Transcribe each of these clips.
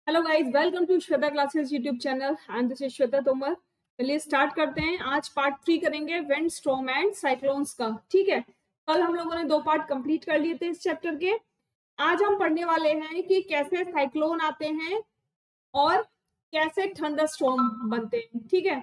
Hello guys, welcome to Shweta classes YouTube channel and this is Shweta Tomar. चलिए start करते हैं। आज पार्ट 3 करेंगे विंड स्टॉर्म एंड साइक्लोन्स का। ठीक है, कल हम लोगों ने 2 पार्ट कंप्लीट कर लिए थे इस चैप्टर के। आज हम पढ़ने वाले हैं कि कैसे साइक्लोन आते हैं और कैसे थंडर स्टॉर्म बनते हैं। ठीक है,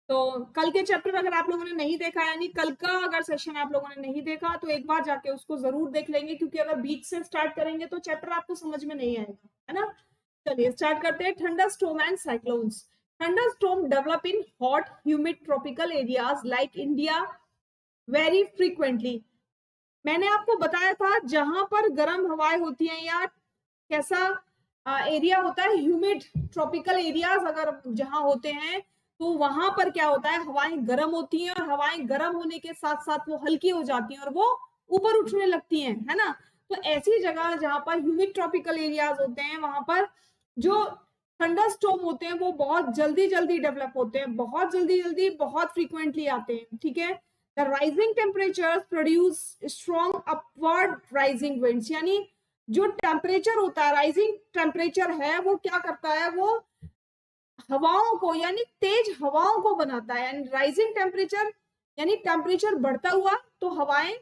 तो कल के चैप्टर अगर आप लोगों ने नहीं देखा, यानी कल का अगर सेशन आप लोगों ने नहीं देखा तो एक बार जाके उसको जरूर देख लेंगे, क्योंकि अगर बीच से स्टार्ट करेंगे तो चैप्टर आपको समझ में नहीं आएगा, है ना। चलिए स्टार्ट करते हैं। Thunder storm and cyclones. Thunder storm develop in hot humid tropical areas like India very frequently. मैंने आपको बताया था जहां पर गर्म हवाएं होती हैं या कैसा एरिया होता है, ह्यूमिड ट्रॉपिकल एरियाज अगर जहां होते हैं तो वहां पर क्या होता है, हवाएं गर्म होती हैं और हवाएं गर्म होने के साथ साथ वो हल्की हो जाती हैं और वो ऊपर उठने लगती हैं, है ना। तो ऐसी जगह जहां पर ह्यूमिड ट्रॉपिकल एरियाज होते हैं वहां पर जो थंडर स्टॉर्म होते हैं वो बहुत जल्दी जल्दी डेवलप होते हैं, बहुत जल्दी जल्दी, बहुत फ्रीक्वेंटली आते हैं। ठीक है, the rising temperatures produce strong upward rising winds, यानी जो टेम्परेचर होता है, राइजिंग टेम्परेचर है, वो क्या करता है, वो हवाओं को यानी तेज हवाओं को बनाता है। यानी राइजिंग टेम्परेचर यानी टेम्परेचर बढ़ता हुआ तो हवाएं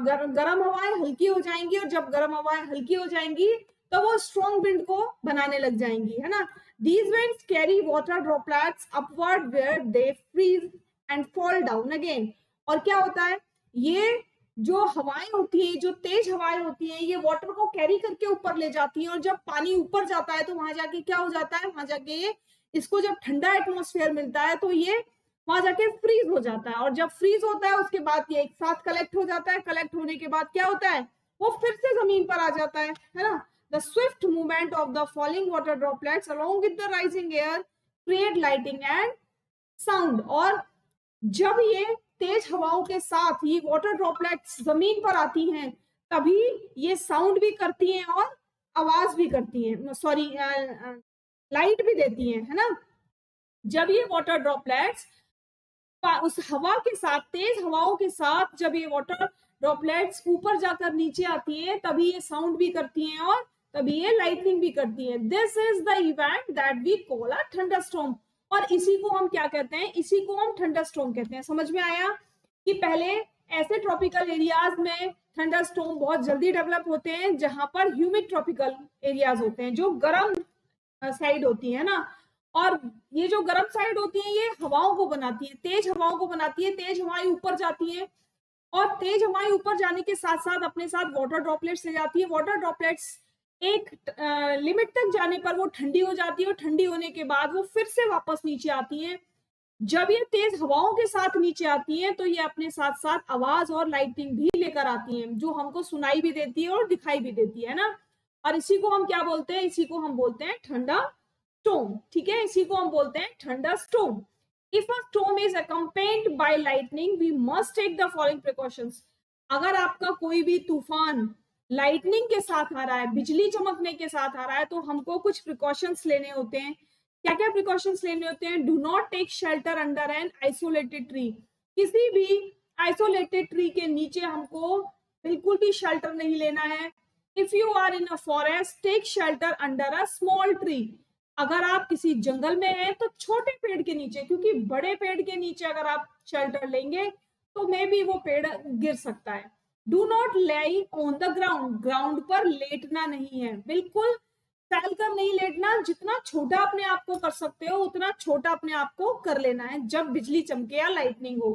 गर्म हवाएं हल्की हो जाएंगी, और जब गर्म हवाएं हल्की हो जाएंगी तो वो स्ट्रॉन्ग विंड को बनाने लग जाएंगी, है ना। These winds carry water droplets upward where they freeze and fall down again. और क्या होता है, ये जो हवाएं होती है, जो तेज हवाएं होती हैं, ये वाटर को कैरी करके ऊपर ले जाती हैं, और जब पानी ऊपर जाता है तो वहां जाके क्या हो जाता है, वहां जाके इसको जब ठंडा एटमॉस्फेयर मिलता है तो ये वहां जाके फ्रीज हो जाता है, और जब फ्रीज होता है उसके बाद ये एक साथ कलेक्ट हो जाता है। कलेक्ट होने के बाद क्या होता है, वो फिर से जमीन पर आ जाता है ना। The Swift movement of the falling water droplets along with the rising air create lighting and sound. और जब ये तेज हवाओं के साथ ये वाटर ड्रॉपलेट्स जमीन पर आती हैं तभी ये साउंड भी करती हैं और आवाज भी करती हैं, सॉरी लाइट भी देती हैं, है ना। जब ये वाटर ड्रॉपलेट्स उस हवा के साथ, तेज हवाओं के साथ जब ये वाटर ड्रॉपलेट्स ऊपर जाकर नीचे आती हैं तभी ये साउंड भी करती हैं और तभी ये लाइटनिंग भी करती है। This is the event that we call a thunderstorm. और इसी को हम क्या कहते हैं, इसी को हम थंडरस्टॉर्म कहते हैं। समझ में आया कि पहले ऐसे ट्रॉपिकल एरियाज में थंडरस्टॉर्म बहुत जल्दी डेवलप होते हैं जहां पर ह्यूमिड ट्रॉपिकल एरियाज होते हैं, जो गर्म साइड होती है ना। और ये जो गर्म साइड होती है ये हवाओं को बनाती है, तेज हवाओं को बनाती है। तेज हवाएं ऊपर जाती हैं और तेज हवाएं ऊपर जाने के साथ साथ अपने साथ वाटर ड्रॉपलेट्स ले जाती है। वाटर ड्रॉपलेट्स एक लिमिट तक जाने पर वो ठंडी हो जाती है, और ठंडी होने के बाद वो फिर से वापस नीचे आती है। जब ये तेज हवाओं के साथ नीचे आती हैं तो ये अपने साथ साथ आवाज और लाइटिंग भी लेकर आती हैं, जो हमको सुनाई भी देती है और दिखाई भी देती है ना। और इसी को हम क्या बोलते हैं, इसी को हम बोलते हैं ठंडा स्टॉर्म। ठीक है, इसी को हम बोलते हैं ठंडा storm. If a storm is accompanied by lightning we must take the following precautions. अगर आपका कोई भी तूफान लाइटनिंग के साथ आ रहा है, बिजली चमकने के साथ आ रहा है, तो हमको कुछ प्रिकॉशंस लेने होते हैं। क्या क्या प्रिकॉशंस लेने होते हैं? Do not take shelter under an isolated tree. किसी भी आइसोलेटेड ट्री के नीचे हमको बिल्कुल भी शेल्टर नहीं लेना है। If you are in a forest take shelter under a small tree. अगर आप किसी जंगल में हैं तो छोटे पेड़ के नीचे, क्योंकि बड़े पेड़ के नीचे अगर आप शेल्टर लेंगे तो मे बी वो पेड़ गिर सकता है। Do not lie on the ground. Ground पर लेटना नहीं है, बिल्कुल फैल कर नहीं लेटना। जितना छोटा अपने आप को कर सकते हो उतना छोटा अपने आप को कर लेना है जब बिजली चमके या लाइटनिंग हो।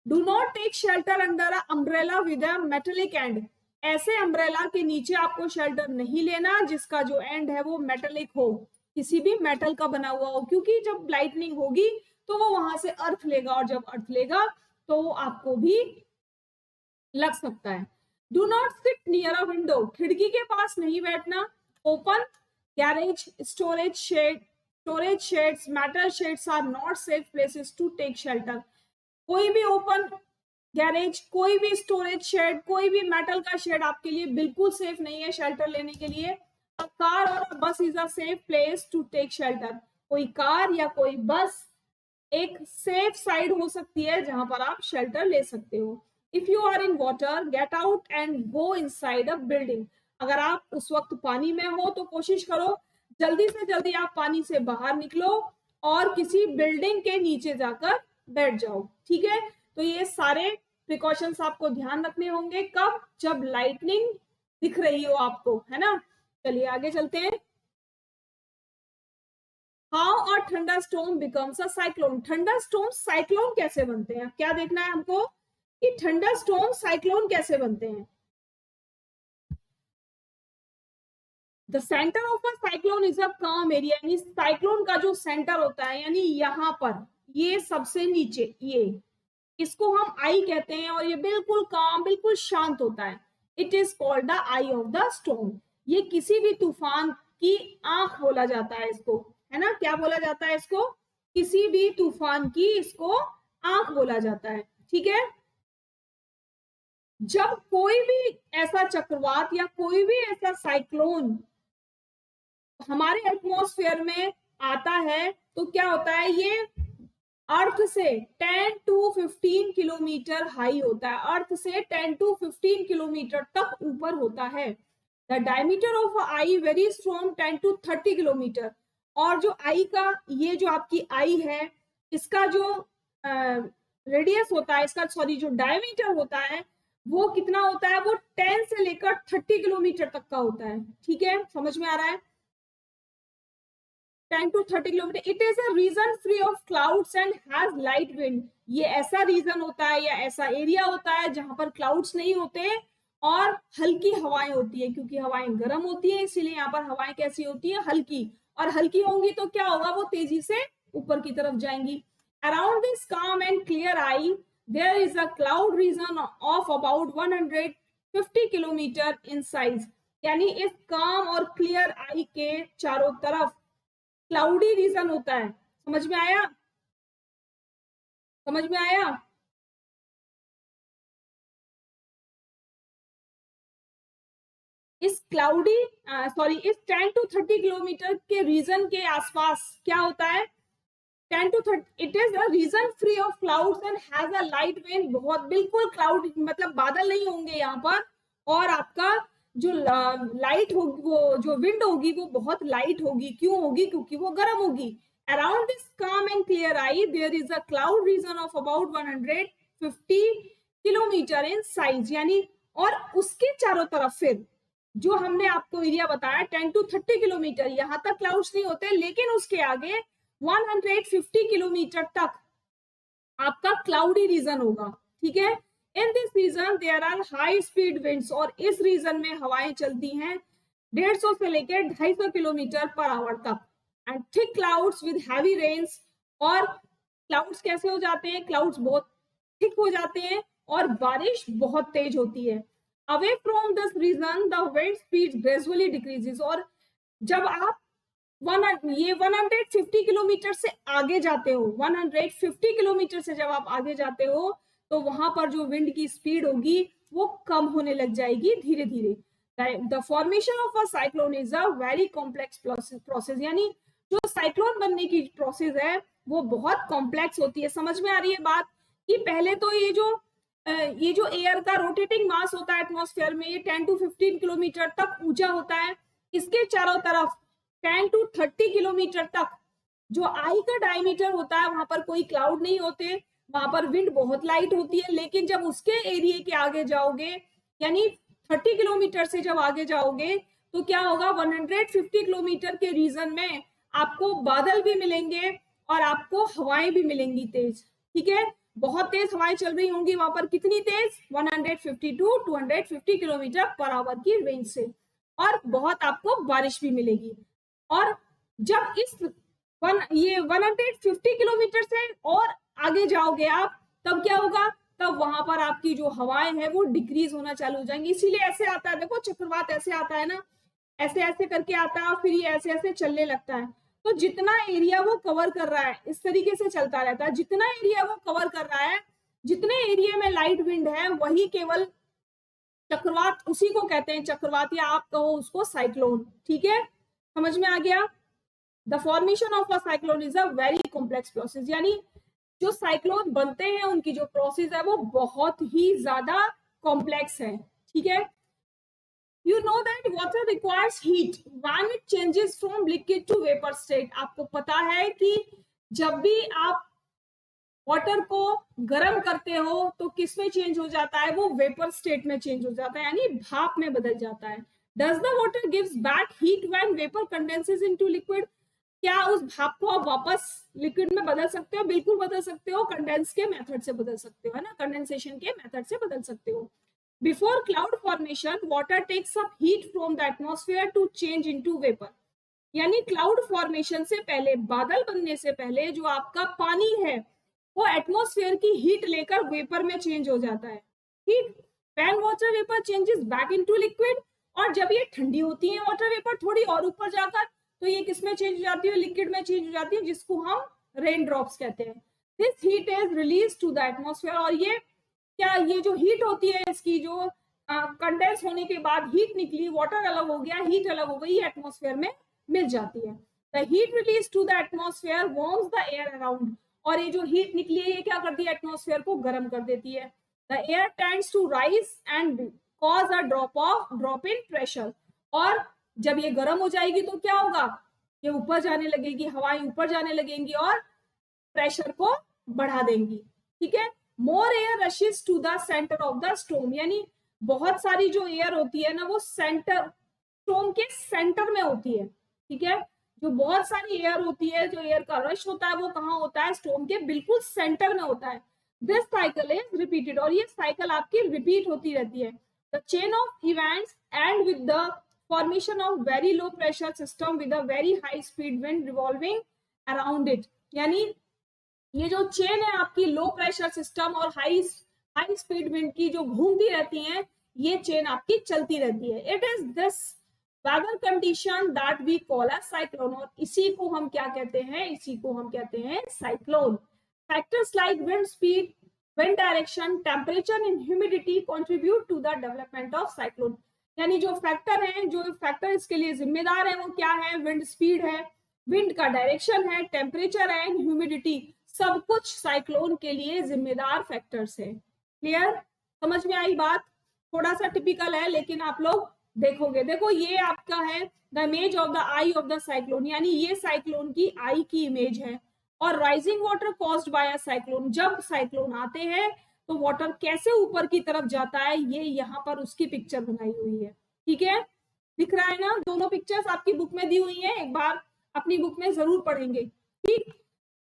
Do not take shelter under a umbrella with a metallic end. ऐसे अम्ब्रेला के नीचे आपको शेल्टर नहीं लेना जिसका जो एंड है वो मेटेलिक हो, किसी भी मेटल का बना हुआ हो, क्योंकि जब लाइटनिंग होगी तो वो वहां से अर्थ लेगा, और जब अर्थ लेगा तो आपको भी लग सकता है। Do not sit near a window. खिड़की के पास नहीं बैठना। Open garage, storage sheds, metal sheds are not safe places to take shelter. कोई भी ओपन गैरेज, कोई भी स्टोरेज शेड, कोई भी मेटल का शेड आपके लिए बिल्कुल सेफ नहीं है शेल्टर लेने के लिए। अ कार और a bus is a safe place to take shelter. कोई कार या कोई बस एक सेफ साइड हो सकती है जहां पर आप शेल्टर ले सकते हो। If you are in water get out and go inside a building. अगर आप उस वक्त पानी में हो तो कोशिश करो जल्दी से जल्दी आप पानी से बाहर निकलो और किसी बिल्डिंग के नीचे जाकर बैठ जाओ। ठीक है, तो ये सारे प्रिकॉशंस आपको ध्यान रखने होंगे। कब? जब लाइटनिंग दिख रही हो आपको, है ना। चलिए आगे चलते हैं। How a thunderstorm becomes a cyclone. Thunderstorm cyclone कैसे बनते हैं, क्या देखना है हमको कि थंडरस्टॉर्म साइक्लोन कैसे बनते हैं। The centre of a cyclone is a काम एरिया, यानी साइक्लोन का जो सेंटर होता है, यानी यहाँ पर ये सबसे नीचे, ये इसको हम आई कहते हैं और ये बिल्कुल काम, बिल्कुल शांत होता है। It is called the I of the storm. ये किसी भी तूफान की आंख बोला जाता है इसको, है ना। क्या बोला जाता है इसको? किसी भी तूफान की इसको आंख बोला जाता है। ठीक है, जब कोई भी ऐसा चक्रवात या कोई भी ऐसा साइक्लोन हमारे एटमॉस्फेयर में आता है तो क्या होता है, ये अर्थ से 10 टू 15 किलोमीटर हाई होता है। अर्थ से 10 टू 15 किलोमीटर तक ऊपर होता है। The diameter of eye varies from 10 to 30 kilometre. और जो आई का, ये जो आपकी आई है, इसका जो रेडियस होता है, इसका सॉरी जो डायमीटर होता है वो कितना होता है, वो 10 से लेकर 30 किलोमीटर तक का होता है। ठीक है, समझ में आ रहा है। 10 to 30 kilometre. It is a region free of clouds and has light wind. ये ऐसा रीजन होता है या ऐसा एरिया होता है जहां पर क्लाउड्स नहीं होते और हल्की हवाएं होती है, क्योंकि हवाएं गर्म होती है इसीलिए यहाँ पर हवाएं कैसी होती है, हल्की। और हल्की होंगी तो क्या होगा, वो तेजी से ऊपर की तरफ जाएंगी। Around this calm and clear eye there is a cloud region of about 150 kilometre in size. यानी इस काम और क्लियर आई के चारों तरफ क्लाउडी रीजन होता है। समझ में आया? समझ में आया? इस क्लाउडी सॉरी इस 10 टू 30 किलोमीटर के रीजन के आसपास क्या होता है, 10 to 30 it is a region free of clouds and has a light wind. बहुत बिल्कुल क्लाउड मतलब बादल नहीं होंगे यहाँ पर, और आपका जो लाइट होगी, वो जो विंड होगी वो बहुत लाइट होगी। क्यों होगी? क्योंकि वो गर्म होगी। Around this calm and clear eye there is a cloud region of about 150 kilometre in size. यानी और उसके चारों तरफ फिर जो हमने आपको एरिया बताया 10 टू 30 किलोमीटर, यहां तक क्लाउड्स नहीं होते, लेकिन उसके आगे 150 किलोमीटर तक आपका क्लाउडी रीजन होगा। ठीक है, in this region there are high speed winds. और इस रीजन में हवाएं चलती हैं 150 से लेकर 250 किलोमीटर पर आवर तक। And thick clouds with heavy rains. और क्लाउड्स कैसे हो जाते हैं, क्लाउड्स बहुत थिक हो जाते हैं और बारिश बहुत तेज होती है। Away from this region the wind speed gradually decreases. और जब आप ये 150 किलोमीटर से आगे जाते हो, 150 किलोमीटर से जब आप आगे जाते हो तो वहां पर जो विंड की स्पीड होगी वो कम होने लग जाएगी धीरे धीरे। The formation of a cyclone is a very complex process. यानी जो साइक्लोन बनने की प्रोसेस है वो बहुत कॉम्प्लेक्स होती है। समझ में आ रही है बात? कि पहले तो ये जो एयर का रोटेटिंग मास होता है एटमॉस्फेयर में, ये 10 टू 15 किलोमीटर तक ऊंचा होता है। इसके चारों तरफ 10 टू 30 किलोमीटर तक जो आई का डायमीटर होता है वहां पर कोई क्लाउड नहीं होते, वहां पर विंड बहुत लाइट होती है। लेकिन जब उसके एरिया के आगे जाओगे, यानी 30 किलोमीटर से जब आगे जाओगे तो क्या होगा, 150 किलोमीटर के रीजन में आपको बादल भी मिलेंगे और आपको हवाएं भी मिलेंगी तेज। ठीक है, बहुत तेज हवाएं चल रही होंगी वहां पर। कितनी तेज? 150 टू 250 किलोमीटर पर आवर की रेंज से। और बहुत आपको बारिश भी मिलेगी। और जब ये 150 किलोमीटर से और आगे जाओगे आप, तब क्या होगा, तब वहां पर आपकी जो हवाएं हैं वो डिक्रीज होना चालू हो जाएंगी। इसीलिए ऐसे आता है, देखो चक्रवात ऐसे आता है ना, ऐसे ऐसे करके आता है और फिर ये ऐसे ऐसे चलने लगता है। तो जितना एरिया वो कवर कर रहा है इस तरीके से चलता रहता है। जितना एरिया वो कवर कर रहा है, जितने एरिया में लाइट विंड है वही केवल चक्रवात, उसी को कहते हैं चक्रवात, या आप कहो उसको साइक्लोन। ठीक है, समझ में आ गया? The formation of a cyclone is a very complex process. यानी जो साइक्लोन बनते हैं उनकी जो प्रोसेस है वो बहुत ही ज्यादा कॉम्प्लेक्स है। ठीक है, You know that water requires heat when it changes from liquid to vapor state. आपको पता है कि जब भी आप वाटर को गर्म करते हो तो किस में चेंज हो जाता है, वो वेपर स्टेट में चेंज हो जाता है, यानी भाप में बदल जाता है. Does the water gives back heat when vapour condenses into liquid. क्या उस भाप को आप वापस लिक्विड में बदल सकते हो? बिल्कुल बदल सकते हो, कंडेंस के मेथड से बदल सकते हो, है ना, कंडेंसेशन के मेथड से बदल सकते हो. Before cloud formation water takes up heat from the atmosphere to change into vapour. यानी क्लाउड फॉर्मेशन से पहले, बादल बनने से पहले जो आपका पानी है वो एटमॉस्फेयर की हीट लेकर वेपर में चेंज हो जाता है. ठीक, when water vapour changes back into liquid. और जब ये ठंडी होती है वाटर वेपर थोड़ी और ऊपर जाकर, तो ये किस में चेंज हो जाती है? लिक्विड में चेंज हो जाती है, जिसको हम रेन ड्रॉप्स कहते हैं. This heat is release to the atmosphere. और ये क्या, ये जो हीट होती है इसकी, जो कंडेंस होने के बाद हीट निकली, वाटर अलग हो गया, हीट अलग हो गई, एटमॉस्फेयर में मिल जाती है. The heat release to the atmosphere warms the air around. और ये जो हीट निकली है ये क्या करती है? एटमॉस्फेयर को गर्म कर देती है. The air tends to rise and cause a drop in pressure. और जब ये गर्म हो जाएगी तो क्या होगा? ये ऊपर जाने लगेगी, हवाएं ऊपर जाने लगेंगी और प्रेशर को बढ़ा देंगी. ठीक है. More air rushes to the centre of the storm. यानी बहुत सारी जो एयर होती है ना, वो सेंटर, स्टोम के सेंटर में होती है. ठीक है. जो बहुत सारी एयर होती है, जो एयर का रश होता है, वो कहाँ होता है? स्टोम के बिल्कुल सेंटर में होता है. This cycle is repeated. और ये साइकिल आपकी रिपीट होती रहती है. The chain of events and with the formation of very low pressure system with a very high speed wind revolving around it. यानी ये जो चेन है आपकी, लो प्रेशर सिस्टम और हाई स्पीड विंड की जो घूमती रहती है, ये चेन आपकी चलती रहती है. It is this weather condition that we call a cyclone. और इसी को हम क्या कहते हैं? इसी को हम कहते हैं cyclone. Factors like wind speed, wind direction, temperature and humidity contribute to the development of cyclone. यानी जो फैक्टर हैं, जो फैक्टर इसके लिए जिम्मेदार है, वो क्या है? विंड स्पीड है, विंड का डायरेक्शन है, टेम्परेचर है, ह्यूमिडिटी. सब कुछ साइक्लोन के लिए जिम्मेदार फैक्टर्स है. क्लियर? समझ में आई बात? थोड़ा सा टिपिकल है, लेकिन आप लोग देखोगे. देखो ये आपका है the image of the I of the cyclone. यानी ये साइक्लोन की आई की इमेज है. और rising water caused by a cyclone. जब साइक्लोन आते हैं तो वाटर कैसे ऊपर की तरफ जाता है, ये यहाँ पर उसकी पिक्चर बनाई हुई है. ठीक है, दिख रहा है ना? दोनों पिक्चर्स आपकी बुक में दी हुई है, एक बार अपनी बुक में जरूर पढ़ेंगे. ठीक,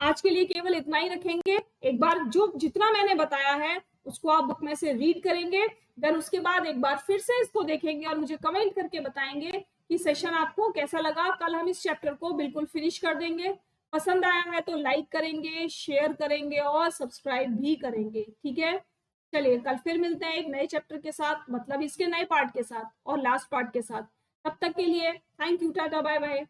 आज के लिए केवल इतना ही रखेंगे. एक बार जो जितना मैंने बताया है उसको आप बुक में से रीड करेंगे, देन उसके बाद एक बार फिर से इसको देखेंगे और मुझे कमेंट करके बताएंगे कि सेशन आपको कैसा लगा. कल हम इस चैप्टर को बिल्कुल फिनिश कर देंगे. पसंद आया है तो लाइक करेंगे, शेयर करेंगे और सब्सक्राइब भी करेंगे. ठीक है, चलिए कल फिर मिलते हैं एक नए चैप्टर के साथ, मतलब इसके नए पार्ट के साथ और लास्ट पार्ट के साथ. तब तक के लिए thank you, tata, bye bye.